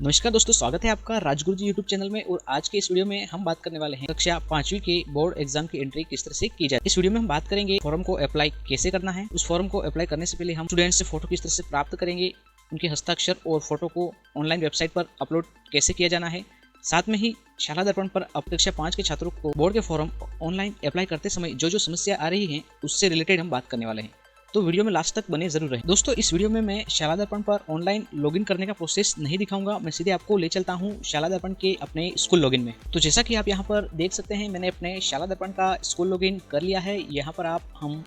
नमस्कार दोस्तों, स्वागत है आपका राजगुरु जी यूट्यूब चैनल में। और आज के इस वीडियो में हम बात करने वाले हैं कक्षा 5वीं के बोर्ड एग्जाम की एंट्री किस तरह से की जाए। इस वीडियो में हम बात करेंगे फॉर्म को अप्लाई कैसे करना है। उस फॉर्म को अप्लाई करने से पहले हम स्टूडेंट से फोटो किस तरह से प्राप्त करेंगे, उनके हस्ताक्षर और फोटो को ऑनलाइन वेबसाइट पर अपलोड कैसे किया जाना है। साथ में ही शाला दर्पण पर अब कक्षा 5 के छात्रों को बोर्ड के फॉर्म ऑनलाइन अप्लाई करते समय जो समस्या आ रही है उससे रिलेटेड हम बात करने वाले हैं। तो वीडियो में लास्ट तक बने जरूर रहे। दोस्तों, इस वीडियो में मैं शाला दर्पण पर ऑनलाइन लॉगिन करने का प्रोसेस नहीं दिखाऊंगा, मैं सीधे आपको ले चलता हूं शाला दर्पण के अपने स्कूल लॉगिन में। तो जैसा कि आप यहां पर देख सकते हैं, मैंने अपने शाला दर्पण का स्कूल लॉगिन कर लिया है। यहां पर हम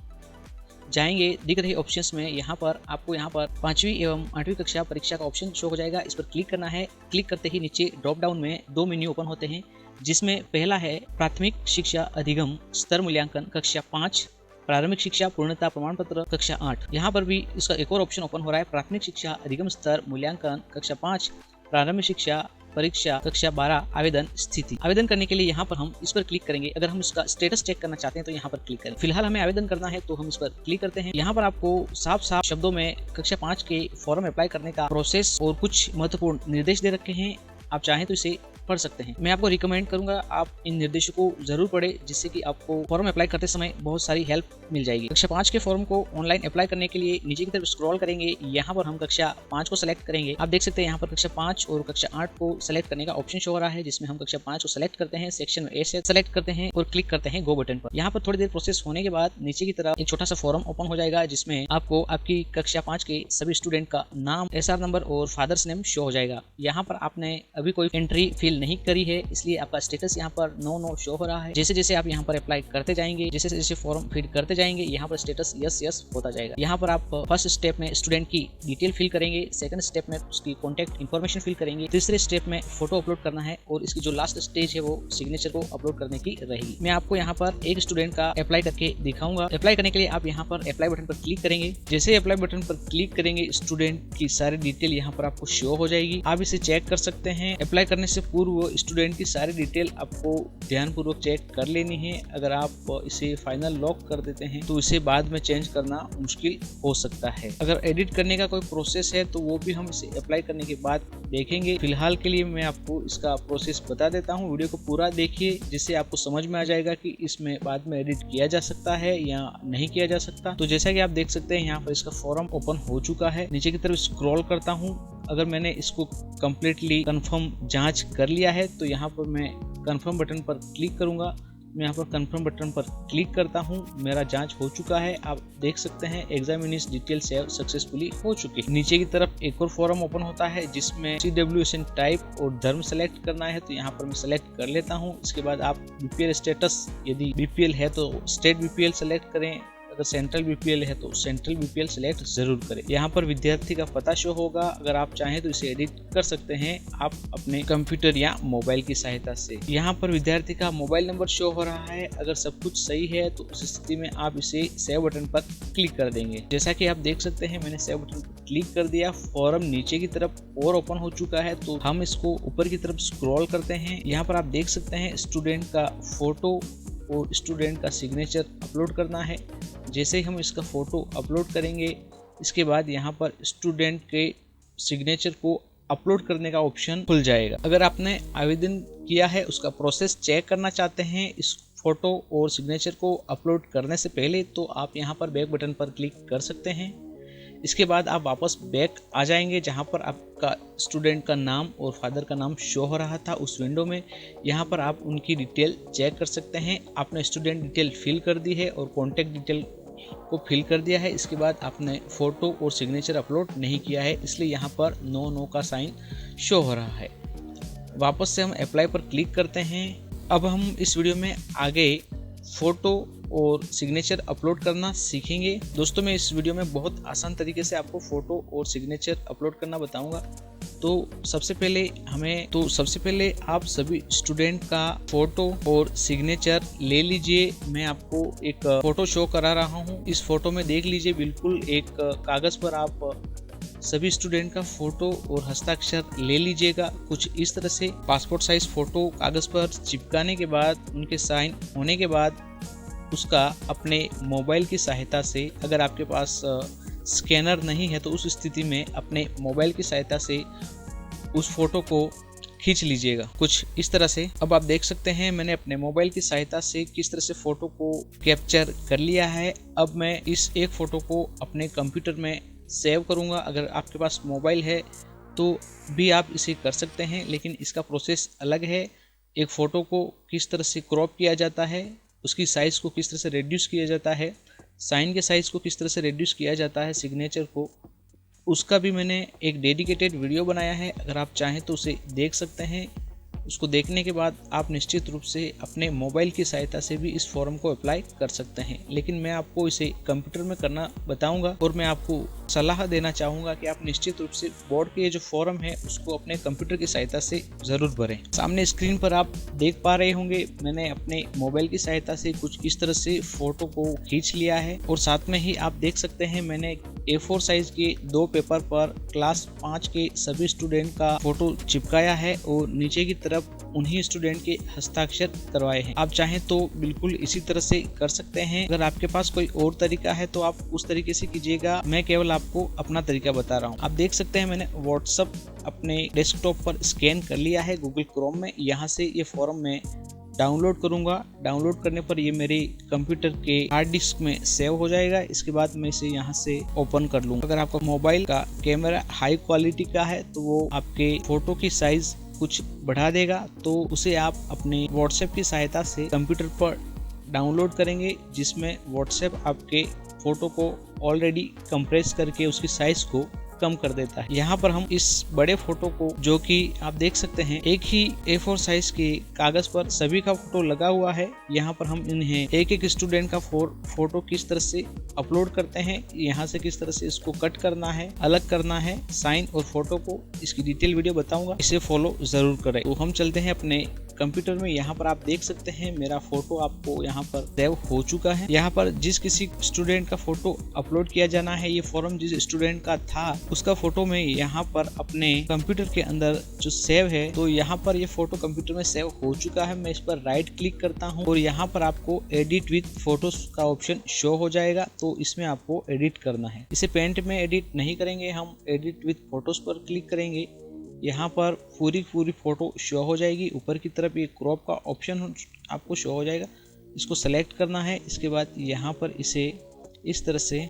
जाएंगे, दिख रहे ऑप्शंस में यहाँ पर आपको यहाँ पर 5वीं एवं 8वीं कक्षा परीक्षा का ऑप्शन शो हो जाएगा। इस पर क्लिक करना है। क्लिक करते ही नीचे ड्रॉप डाउन में 2 मेन्यू ओपन होते हैं, जिसमें पहला है प्राथमिक शिक्षा अधिगम स्तर मूल्यांकन कक्षा 5, प्रारंभिक शिक्षा पूर्णता प्रमाण पत्र कक्षा 8। यहाँ पर भी इसका एक और ऑप्शन ओपन हो रहा है, प्राथमिक शिक्षा अधिगम स्तर मूल्यांकन कक्षा 5, प्रारंभिक शिक्षा परीक्षा कक्षा 12 आवेदन स्थिति। आवेदन करने के लिए यहाँ पर हम इस पर क्लिक करेंगे। अगर हम इसका स्टेटस चेक करना चाहते हैं तो यहाँ पर क्लिक करें। फिलहाल हमें आवेदन करना है तो हम इस पर क्लिक करते हैं। यहाँ पर आपको साफ साफ शब्दों में कक्षा 5 के फॉर्म अप्लाई करने का प्रोसेस और कुछ महत्वपूर्ण निर्देश दे रखे हैं। आप चाहें तो इसे पढ़ सकते हैं। मैं आपको रिकमेंड करूंगा आप इन निर्देशों को जरूर पढ़ें, जिससे कि आपको फॉर्म अप्लाई करते समय बहुत सारी हेल्प मिल जाएगी। कक्षा 5 के फॉर्म को ऑनलाइन अप्लाई करने के लिए नीचे की तरफ स्क्रॉल करेंगे। यहाँ पर हम कक्षा 5 को सेलेक्ट करेंगे। आप देख सकते हैं यहाँ पर कक्षा 5 और कक्षा 8 को सेलेक्ट करने का ऑप्शन शो हो रहा है, जिसमें हम कक्षा 5 को सेलेक्ट करते हैं, सेक्शन ए से सेलेक्ट करते हैं और क्लिक करते हैं गो बटन पर। यहाँ पर थोड़ी देर प्रोसेस होने के बाद नीचे की तरफ एक छोटा सा फॉर्म ओपन हो जाएगा, जिसमें आपको आपकी कक्षा 5 के सभी स्टूडेंट का नाम, SR नंबर और फादर्स नेम शो हो जाएगा। यहाँ पर आपने अभी कोई एंट्री फिल नहीं करी है, इसलिए आपका स्टेटस यहाँ पर नो शो हो रहा है। जैसे जैसे आप यहाँ पर अप्लाई करते जाएंगे, जैसे जैसे फॉर्म फिल करते जाएंगे, यहाँ पर स्टेटस यस होता जाएगा। यहाँ पर आप फर्स्ट स्टेप में स्टूडेंट की डिटेल फिल करेंगे, सेकंड स्टेप में उसकी कॉन्टैक्ट इन्फॉर्मेशन फिल करेंगे, तीसरे स्टेप में फोटो अपलोड करना है और इसकी जो लास्ट स्टेज है वो सिग्नेचर को अपलोड करने की रहेगी। मैं आपको यहाँ पर एक स्टूडेंट का अप्लाई करके दिखाऊंगा। अप्लाई करने के लिए आप यहाँ पर अप्लाई बटन पर क्लिक करेंगे। जैसे अप्लाई बटन पर क्लिक करेंगे, स्टूडेंट की सारी डिटेल यहाँ पर आपको शो हो जाएगी। आप इसे चेक कर सकते हैं। अप्लाई करने से पूर्व स्टूडेंट की सारी डिटेल आपको ध्यानपूर्वक चेक कर लेनी है। अगर आप इसे फाइनल लॉक कर देते हैं तो इसे बाद में चेंज करना मुश्किल हो सकता है। अगर एडिट करने का कोई प्रोसेस है तो वो भी हम इसे अप्लाई करने के बाद देखेंगे। फिलहाल के लिए मैं आपको इसका प्रोसेस बता देता हूँ। वीडियो को पूरा देखिए, जिससे आपको समझ में आ जाएगा कि इसमें बाद में एडिट किया जा सकता है या नहीं किया जा सकता। तो जैसा कि आप देख सकते हैं, यहाँ पर इसका फॉर्म ओपन हो चुका है। नीचे की तरफ स्क्रॉल करता हूँ। अगर मैंने इसको कम्प्लीटली कंफर्म जांच कर लिया है तो यहाँ पर मैं कंफर्म बटन पर क्लिक करूंगा। मैं यहाँ पर कंफर्म बटन पर क्लिक करता हूँ। मेरा जांच हो चुका है। आप देख सकते हैं एग्जामिनेशन डिटेल सेव सक्सेसफुली हो चुकी है। नीचे की तरफ एक और फॉर्म ओपन होता है, जिसमें CWSN टाइप और धर्म सेलेक्ट करना है, तो यहाँ पर मैं सेलेक्ट कर लेता हूँ। इसके बाद आप BPL स्टेटस, यदि BPL है तो स्टेट BPL सेलेक्ट करें, अगर सेंट्रल BPL है तो सेंट्रल BPL सेलेक्ट जरूर करें। यहाँ पर विद्यार्थी का पता शो होगा। अगर आप चाहें तो इसे एडिट कर सकते हैं आप अपने कंप्यूटर या मोबाइल की सहायता से। यहाँ पर विद्यार्थी का मोबाइल नंबर शो हो रहा है। अगर सब कुछ सही है तो उस स्थिति में आप इसे सेव बटन पर क्लिक कर देंगे। जैसा कि आप देख सकते हैं, मैंने सेव बटन पर क्लिक कर दिया। फॉर्म नीचे की तरफ और ओपन हो चुका है, तो हम इसको ऊपर की तरफ स्क्रॉल करते हैं। यहाँ पर आप देख सकते हैं स्टूडेंट का फोटो और स्टूडेंट का सिग्नेचर अपलोड करना है। जैसे ही हम इसका फोटो अपलोड करेंगे, इसके बाद यहाँ पर स्टूडेंट के सिग्नेचर को अपलोड करने का ऑप्शन खुल जाएगा। अगर आपने आवेदन किया है, उसका प्रोसेस चेक करना चाहते हैं इस फोटो और सिग्नेचर को अपलोड करने से पहले, तो आप यहाँ पर बैक बटन पर क्लिक कर सकते हैं। इसके बाद आप वापस बैक आ जाएंगे, जहाँ पर आपका स्टूडेंट का नाम और फादर का नाम शो हो रहा था उस विंडो में। यहाँ पर आप उनकी डिटेल चेक कर सकते हैं। आपने स्टूडेंट डिटेल फिल कर दी है और कॉन्टैक्ट डिटेल को फिल कर दिया है। इसके बाद आपने फोटो और सिग्नेचर अपलोड नहीं किया है, इसलिए यहाँ पर नो का साइन शो हो रहा है। वापस से हम अप्लाई पर क्लिक करते हैं। अब हम इस वीडियो में आगे फोटो और सिग्नेचर अपलोड करना सीखेंगे। दोस्तों, मैं इस वीडियो में बहुत आसान तरीके से आपको फोटो और सिग्नेचर अपलोड करना बताऊंगा। तो सबसे पहले आप सभी स्टूडेंट का फोटो और सिग्नेचर ले लीजिए। मैं आपको एक फोटो शो करा रहा हूँ। इस फोटो में देख लीजिए, बिल्कुल एक कागज पर आप सभी स्टूडेंट का फोटो और हस्ताक्षर ले लीजिएगा। कुछ इस तरह से पासपोर्ट साइज फोटो कागज पर चिपकाने के बाद, उनके साइन होने के बाद, उसका अपने मोबाइल की सहायता से, अगर आपके पास स्कैनर नहीं है तो उस स्थिति में अपने मोबाइल की सहायता से उस फोटो को खींच लीजिएगा कुछ इस तरह से। अब आप देख सकते हैं मैंने अपने मोबाइल की सहायता से किस तरह से फोटो को कैप्चर कर लिया है। अब मैं इस एक फोटो को अपने कंप्यूटर में सेव करूंगा। अगर आपके पास मोबाइल है तो भी आप इसे कर सकते हैं, लेकिन इसका प्रोसेस अलग है। एक फ़ोटो को किस तरह से क्रॉप किया जाता है, उसकी साइज़ को किस तरह से रिड्यूस किया जाता है, साइन के साइज़ को किस तरह से रिड्यूस किया जाता है, सिग्नेचर को, उसका भी मैंने एक डेडिकेटेड वीडियो बनाया है। अगर आप चाहें तो उसे देख सकते हैं। उसको देखने के बाद आप निश्चित रूप से अपने मोबाइल की सहायता से भी इस फॉर्म को अप्लाई कर सकते हैं, लेकिन मैं आपको इसे कंप्यूटर में करना बताऊंगा और मैं आपको सलाह देना चाहूँगा कि आप निश्चित रूप से बोर्ड के जो फॉर्म है उसको अपने कंप्यूटर की सहायता से ज़रूर भरें। सामने स्क्रीन पर आप देख पा रहे होंगे मैंने अपने मोबाइल की सहायता से कुछ इस तरह से फ़ोटो को खींच लिया है और साथ में ही आप देख सकते हैं मैंने A4 साइज के 2 पेपर पर क्लास 5 के सभी स्टूडेंट का फोटो चिपकाया है और नीचे की तरफ उन्हीं स्टूडेंट के हस्ताक्षर करवाए हैं। आप चाहें तो बिल्कुल इसी तरह से कर सकते हैं। अगर आपके पास कोई और तरीका है तो आप उस तरीके से कीजिएगा, मैं केवल आपको अपना तरीका बता रहा हूँ। आप देख सकते हैं मैंने व्हाट्सएप अपने डेस्कटॉप पर स्कैन कर लिया है गूगल क्रोम में। यहाँ से ये फॉर्म में डाउनलोड करूंगा। डाउनलोड करने पर ये मेरे कंप्यूटर के हार्ड डिस्क में सेव हो जाएगा। इसके बाद मैं इसे यहाँ से ओपन कर लूँगा। अगर आपका मोबाइल का कैमरा हाई क्वालिटी का है तो वो आपके फोटो की साइज कुछ बढ़ा देगा, तो उसे आप अपने व्हाट्सएप की सहायता से कंप्यूटर पर डाउनलोड करेंगे, जिसमें व्हाट्सएप आपके फोटो को ऑलरेडी कंप्रेस करके उसकी साइज को कम कर देता है। यहाँ पर हम इस बड़े फोटो को, जो कि आप देख सकते हैं एक ही A4 साइज के कागज पर सभी का फोटो लगा हुआ है, यहाँ पर हम इन्हें एक एक स्टूडेंट का फोटो किस तरह से अपलोड करते हैं, यहाँ से किस तरह से इसको कट करना है, अलग करना है, साइन और फोटो को, इसकी डिटेल वीडियो बताऊंगा, इसे फॉलो जरूर करें। तो हम चलते हैं अपने कंप्यूटर में। यहाँ पर आप देख सकते हैं मेरा फोटो आपको यहाँ पर सेव हो चुका है। यहाँ पर जिस किसी स्टूडेंट का फोटो अपलोड किया जाना है, ये फॉर्म जिस स्टूडेंट का था उसका फोटो में यहाँ पर अपने कंप्यूटर के अंदर जो सेव है, तो यहाँ पर ये फोटो कंप्यूटर में सेव हो चुका है। मैं इस पर राइट क्लिक करता हूँ और यहाँ पर आपको एडिट विद फोटोज का ऑप्शन शो हो जाएगा, तो इसमें आपको एडिट करना है। इसे पेंट में एडिट नहीं करेंगे, हम एडिट विद फोटोज पर क्लिक करेंगे। यहाँ पर पूरी फोटो शो हो जाएगी। ऊपर की तरफ ये क्रॉप का ऑप्शन आपको शो हो जाएगा, इसको सेलेक्ट करना है। इसके बाद यहाँ पर इसे इस तरह से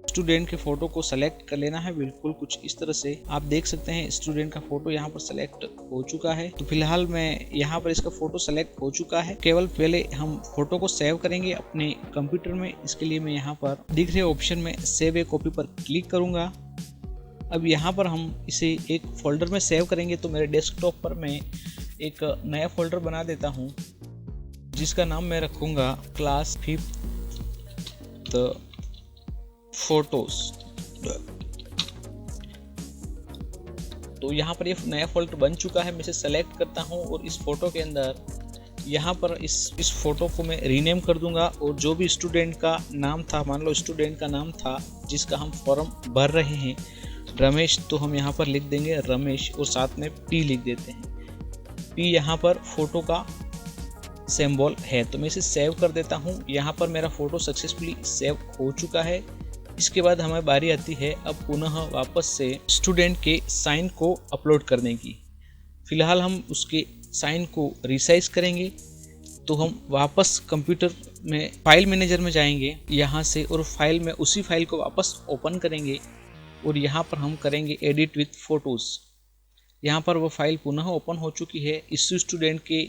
स्टूडेंट के फोटो को सेलेक्ट कर लेना है, बिल्कुल कुछ इस तरह से। आप देख सकते हैं स्टूडेंट का फोटो यहाँ पर सेलेक्ट हो चुका है। तो फिलहाल मैं यहाँ पर इसका फोटो सेलेक्ट हो चुका है। केवल पहले हम फोटो को सेव करेंगे अपने कंप्यूटर में। इसके लिए मैं यहाँ पर दिख रहे ऑप्शन में सेव ए कॉपी पर क्लिक करूंगा। अब यहाँ पर हम इसे एक फोल्डर में सेव करेंगे, तो मेरे डेस्कटॉप पर मैं एक नया फोल्डर बना देता हूँ, जिसका नाम मैं रखूँगा क्लास 5th फोटोज। तो यहाँ पर ये नया फोल्डर बन चुका है। मैं इसे सेलेक्ट करता हूँ और इस फोटो के अंदर यहाँ पर इस फोटो को मैं रीनेम कर दूंगा और जो भी स्टूडेंट का नाम था, मान लो स्टूडेंट का नाम था जिसका हम फॉर्म भर रहे हैं रमेश, तो हम यहाँ पर लिख देंगे रमेश और साथ में P लिख देते हैं। P यहाँ पर फोटो का सिंबल है, तो मैं इसे सेव कर देता हूँ। यहाँ पर मेरा फोटो सक्सेसफुली सेव हो चुका है। इसके बाद हमें बारी आती है अब पुनः वापस से स्टूडेंट के साइन को अपलोड करने की। फिलहाल हम उसके साइन को रिसाइज करेंगे, तो हम वापस कंप्यूटर में फाइल मैनेजर में जाएंगे यहाँ से, और फाइल में उसी फाइल को वापस ओपन करेंगे और यहाँ पर हम करेंगे एडिट विथ फोटोज। यहाँ पर वो फाइल पुनः ओपन हो चुकी है। इस स्टूडेंट के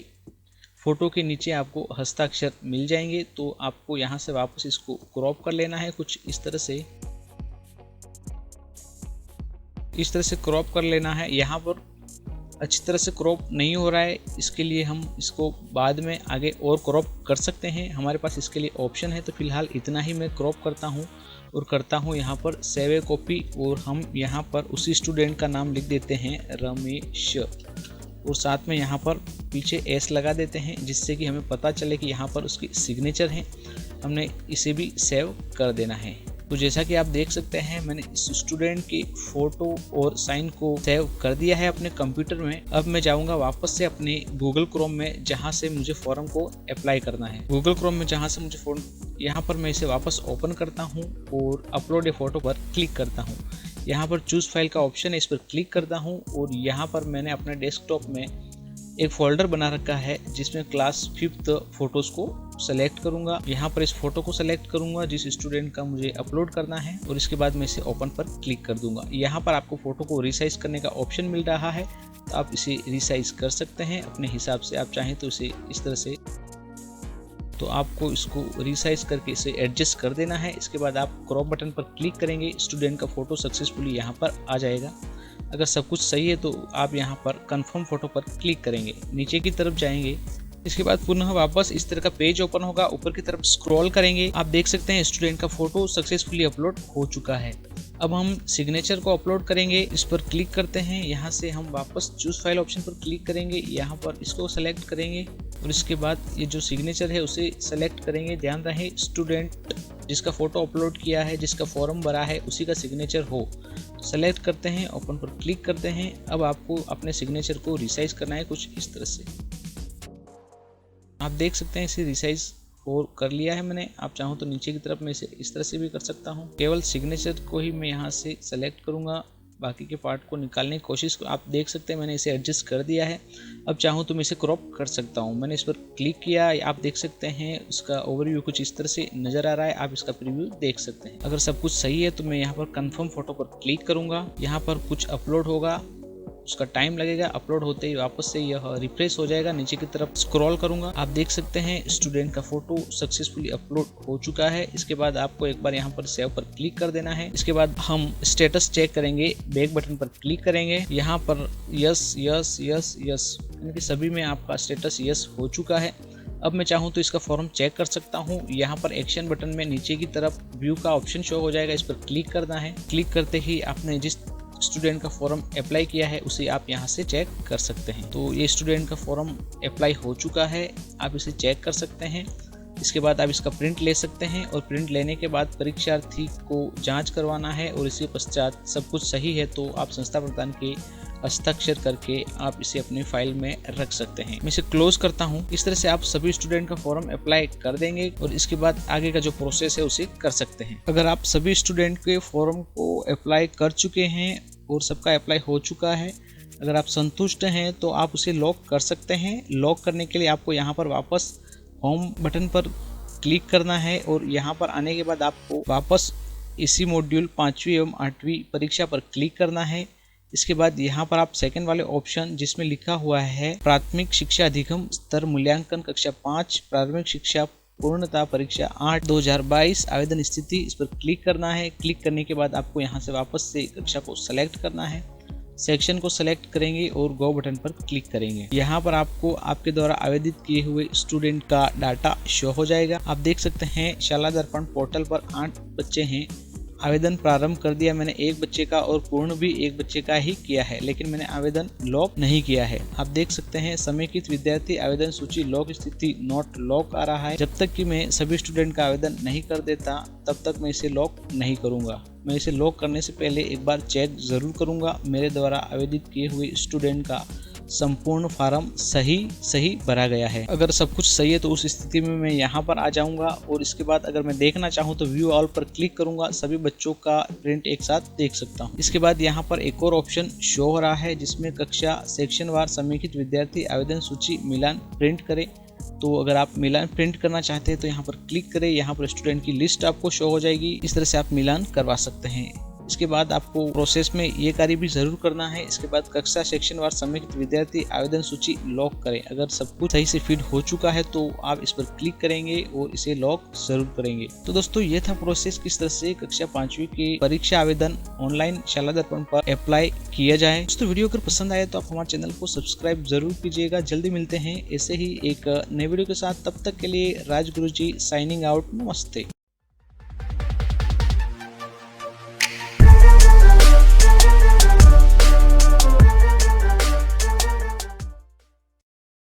फोटो के नीचे आपको हस्ताक्षर मिल जाएंगे, तो आपको यहाँ से वापस इसको क्रॉप कर लेना है कुछ इस तरह से। इस तरह से क्रॉप कर लेना है। यहाँ पर अच्छी तरह से क्रॉप नहीं हो रहा है, इसके लिए हम इसको बाद में आगे और क्रॉप कर सकते हैं, हमारे पास इसके लिए ऑप्शन है। तो फिलहाल इतना ही मैं क्रॉप करता हूँ और करता हूँ यहाँ पर सेव ए कॉपी, और हम यहाँ पर उसी स्टूडेंट का नाम लिख देते हैं रमेश, और साथ में यहाँ पर पीछे एस लगा देते हैं, जिससे कि हमें पता चले कि यहाँ पर उसकी सिग्नेचर है। हमने इसे भी सेव कर देना है। तो जैसा कि आप देख सकते हैं मैंने इस स्टूडेंट के फोटो और साइन को सेव कर दिया है अपने कंप्यूटर में। अब मैं जाऊंगा वापस से अपने गूगल क्रोम में, जहां से मुझे फॉर्म को अप्लाई करना है। गूगल क्रोम में जहां से मुझे फॉर्म, यहाँ पर मैं इसे वापस ओपन करता हूं और अपलोड ए फोटो पर क्लिक करता हूं। यहाँ पर चूज फाइल का ऑप्शन है, इस पर क्लिक करता हूँ और यहाँ पर मैंने अपने डेस्कटॉप में एक फोल्डर बना रखा है जिसमें क्लास 5th फोटोज को सेलेक्ट करूंगा। यहाँ पर इस फोटो को सेलेक्ट करूंगा जिस स्टूडेंट का मुझे अपलोड करना है और इसके बाद मैं इसे ओपन पर क्लिक कर दूंगा। यहाँ पर आपको फोटो को रिसाइज करने का ऑप्शन मिल रहा है, तो आप इसे रिसाइज कर सकते हैं अपने हिसाब से। आप चाहें तो इसे इस तरह से, तो आपको इसको रिसाइज करके इसे एडजस्ट कर देना है। इसके बाद आप क्रॉप बटन पर क्लिक करेंगे, स्टूडेंट का फोटो सक्सेसफुली यहाँ पर आ जाएगा। अगर सब कुछ सही है तो आप यहाँ पर कंफर्म फोटो पर क्लिक करेंगे, नीचे की तरफ जाएंगे। इसके बाद पुनः वापस इस तरह का पेज ओपन होगा, ऊपर की तरफ स्क्रॉल करेंगे। आप देख सकते हैं स्टूडेंट का फोटो सक्सेसफुली अपलोड हो चुका है। अब हम सिग्नेचर को अपलोड करेंगे, इस पर क्लिक करते हैं। यहाँ से हम वापस चूज फाइल ऑप्शन पर क्लिक करेंगे, यहाँ पर इसको सेलेक्ट करेंगे और इसके बाद ये जो सिग्नेचर है उसे सेलेक्ट करेंगे। ध्यान रहे स्टूडेंट जिसका फोटो अपलोड किया है, जिसका फॉर्म भरा है, उसी का सिग्नेचर हो। सेलेक्ट करते हैं, ओपन पर क्लिक करते हैं। अब आपको अपने सिग्नेचर को रिसाइज करना है कुछ इस तरह से। आप देख सकते हैं इसे रिसाइज और कर लिया है मैंने। आप चाहो तो नीचे की तरफ मैं इसे इस तरह से भी कर सकता हूँ। केवल सिग्नेचर को ही मैं यहाँ से सेलेक्ट करूँगा, बाकी के पार्ट को निकालने की कोशिश। आप देख सकते हैं मैंने इसे एडजस्ट कर दिया है। अब चाहूँ तो मैं इसे क्रॉप कर सकता हूँ। मैंने इस पर क्लिक किया, आप देख सकते हैं उसका ओवरव्यू कुछ इस तरह से नजर आ रहा है। आप इसका प्रीव्यू देख सकते हैं। अगर सब कुछ सही है तो मैं यहाँ पर कंफर्म फोटो पर क्लिक करूँगा। यहाँ पर कुछ अपलोड होगा, उसका टाइम लगेगा। अपलोड होते ही वापस से यह रिफ्रेश हो जाएगा। नीचे की तरफ स्क्रॉल करूंगा, आप देख सकते हैं स्टूडेंट का फोटो सक्सेसफुली अपलोड हो चुका है। इसके बाद आपको एक बार यहाँ पर सेव पर क्लिक कर देना है। इसके बाद हम स्टेटस चेक करेंगे, बैक बटन पर क्लिक करेंगे। यहाँ पर यस यस यस यस, यानी कि सभी में आपका स्टेटस यस हो चुका है। अब मैं चाहूँ तो इसका फॉर्म चेक कर सकता हूँ। यहाँ पर एक्शन बटन में नीचे की तरफ व्यू का ऑप्शन शो हो जाएगा, इस पर क्लिक करना है। क्लिक करते ही आपने जिस स्टूडेंट का फॉर्म अप्लाई किया है उसे आप यहाँ से चेक कर सकते हैं। तो ये स्टूडेंट का फॉर्म अप्लाई हो चुका है, आप इसे चेक कर सकते हैं। इसके बाद आप इसका प्रिंट ले सकते हैं और प्रिंट लेने के बाद परीक्षार्थी को जांच करवाना है और इसके पश्चात सब कुछ सही है तो आप संस्था प्रधान के हस्ताक्षर करके आप इसे अपनी फाइल में रख सकते हैं। मैं इसे क्लोज करता हूं। इस तरह से आप सभी स्टूडेंट का फॉर्म अप्लाई कर देंगे और इसके बाद आगे का जो प्रोसेस है उसे कर सकते हैं। अगर आप सभी स्टूडेंट के फॉर्म को अप्लाई कर चुके हैं और सबका अप्लाई हो चुका है, अगर आप संतुष्ट हैं तो आप उसे लॉक कर सकते हैं। लॉक करने के लिए आपको यहाँ पर वापस होम बटन पर क्लिक करना है और यहाँ पर आने के बाद आपको वापस इसी मॉड्यूल 5वीं एवं 8वीं परीक्षा पर क्लिक करना है। इसके बाद यहाँ पर आप सेकंड वाले ऑप्शन जिसमें लिखा हुआ है प्राथमिक शिक्षा अधिगम स्तर मूल्यांकन कक्षा 5 प्राथमिक शिक्षा पूर्णता परीक्षा 8/2022 आवेदन स्थिति, इस पर क्लिक करना है। क्लिक करने के बाद आपको यहाँ से वापस से कक्षा को सेलेक्ट करना है। सेक्शन को सेलेक्ट करेंगे और गो बटन पर क्लिक करेंगे। यहाँ पर आपको आपके द्वारा आवेदित किए हुए स्टूडेंट का डाटा शो हो जाएगा। आप देख सकते हैं शाला दर्पण पोर्टल पर 8 बच्चे हैं। आवेदन प्रारंभ कर दिया मैंने एक बच्चे का और पूर्ण भी एक बच्चे का ही किया है, लेकिन मैंने आवेदन लॉक नहीं किया है। आप देख सकते हैं समेकित विद्यार्थी आवेदन सूची लॉक स्थिति नॉट लॉक आ रहा है। जब तक कि मैं सभी स्टूडेंट का आवेदन नहीं कर देता तब तक मैं इसे लॉक नहीं करूंगा। मैं इसे लॉक करने से पहले एक बार चेक जरूर करूंगा मेरे द्वारा आवेदित किए हुए स्टूडेंट का संपूर्ण फार्म सही भरा गया है। अगर सब कुछ सही है तो उस स्थिति में मैं यहाँ पर आ जाऊंगा और इसके बाद अगर मैं देखना चाहूँ तो व्यू ऑल पर क्लिक करूंगा, सभी बच्चों का प्रिंट एक साथ देख सकता हूँ। इसके बाद यहाँ पर एक और ऑप्शन शो हो रहा है जिसमें कक्षा सेक्शन वार समेकित विद्यार्थी आवेदन सूची मिलान प्रिंट करे। तो अगर आप मिलान प्रिंट करना चाहते हैं तो यहाँ पर क्लिक करें, यहाँ पर स्टूडेंट की लिस्ट आपको शो हो जाएगी। इस तरह से आप मिलान करवा सकते हैं। इसके बाद आपको प्रोसेस में ये कार्य भी जरूर करना है। इसके बाद कक्षा सेक्शन वार समेकित विद्यार्थी आवेदन सूची लॉक करें। अगर सब कुछ सही से फीड हो चुका है तो आप इस पर क्लिक करेंगे और इसे लॉक जरूर करेंगे। तो दोस्तों ये था प्रोसेस किस तरह से कक्षा 5वीं के परीक्षा आवेदन ऑनलाइन शाला दर्पण पर अप्लाई किया जाए। दोस्तों वीडियो अगर पसंद आए तो आप हमारे चैनल को सब्सक्राइब जरूर कीजिएगा। जल्दी मिलते हैं ऐसे ही एक नए वीडियो के साथ, तब तक के लिए राजगुरु जी साइनिंग आउट। नमस्ते।